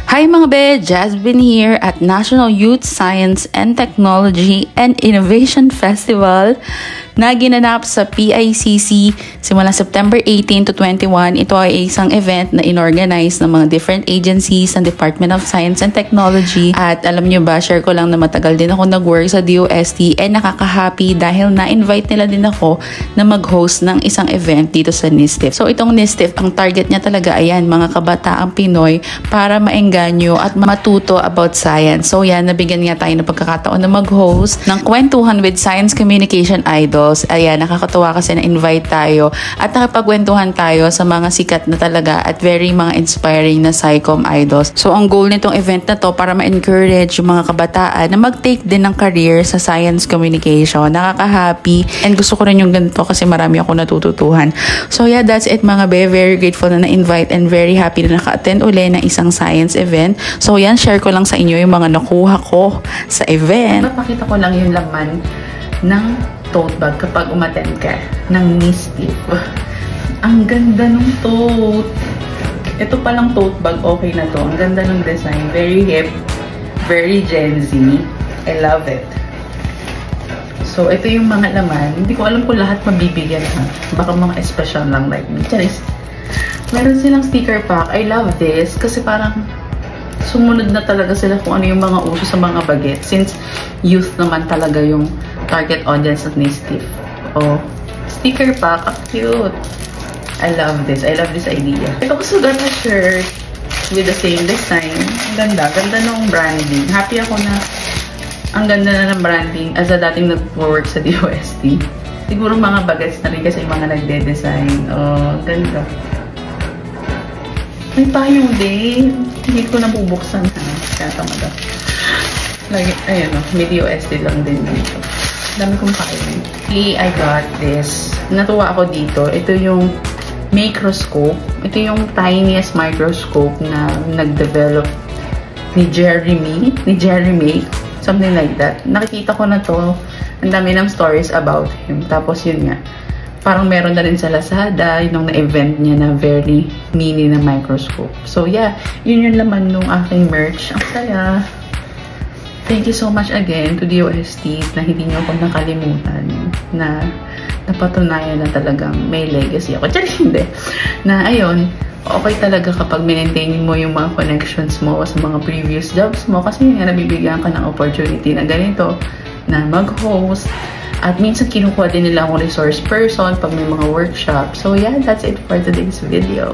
Hi mga be! Jasmine here at National Youth Science and Technology and Innovation Festival na ginanap sa PICC simula September 18 to 21. Ito ay isang event na inorganize ng mga different agencies ng Department of Science and Technology. At alam nyo ba, share ko lang na matagal din ako nag-work sa DOST and nakaka-happy dahil na-invite nila din ako na mag-host ng isang event dito sa NISTIF. So itong NISTIF, ang target niya talaga ayan, mga kabataang Pinoy para maengganyo at matuto about science. So yan, nabigyan nga tayo ng pagkakataon na mag-host ng kwentuhan with science communication idols. Ayan, nakakatuwa kasi na-invite tayo at nakapagkwentuhan tayo sa mga sikat na talaga at very mga inspiring na SciComm idols. So ang goal nitong event na to para ma-encourage yung mga kabataan na mag-take din ng career sa science communication. Nakaka-happy and gusto ko rin yung ganito kasi marami ako natututuhan. So yeah, that's it mga be. Very grateful na na-invite and very happy na naka-attend uli ng isang science event. So yan, share ko lang sa inyo yung mga nakuha ko sa event. Papakita ko lang yung laman ng tote bag kapag umattend ka ng NISTIF. Ang ganda ng tote. Ito palang tote bag, okay na to. Ang ganda ng design. Very hip. Very Gen Z. I love it. So, ito yung mga laman. Hindi ko alam kung lahat mabibigyan ha. Baka mga special lang like me. Charis. Meron silang sticker pack. I love this kasi parang sumunod na talaga sila kung ano yung mga uso sa mga baget. Since youth naman talaga yung target audience at NISTIF. Oh, sticker pack. Cute. I love this. I love this idea. Ito ko sugat na shirt with the same design. Ang ganda. Ganda ng branding. Happy ako na ang ganda na ng branding as a dating nag-work sa DOST. Siguro mga bagets na rin kasi yung mga nagde-design. Oh, ganda. May payong din. Hindi ko na bubuksan. Kaya tamaga. Like, ayan o. May DOST lang din dito. Dami kong payong. I got this. Natuwa ako dito. Ito yung microscope. Ito yung tiniest microscope na nag-develop ni Jeremy. Something like that. Nakikita ko na to. Ang dami ng stories about him. Tapos yun nga. Parang meron na rin sa Lazada, yung na-event niya na very mini na microscope. So yeah, yun yung laman nung aking merch. Ang saya. Thank you so much again to DOST na hindi niyo ako nakalimutan na napatunayan na talagang may legacy ako. Tsaka hindi. Na ayun, okay talaga kapag maintain mo yung mga connections mo sa mga previous jobs mo kasi nga nabibigyan ka ng opportunity na ganito na mag-host. At minsan kinukuha din nila akong resource person pag may mga workshop. So yeah, that's it for today's video.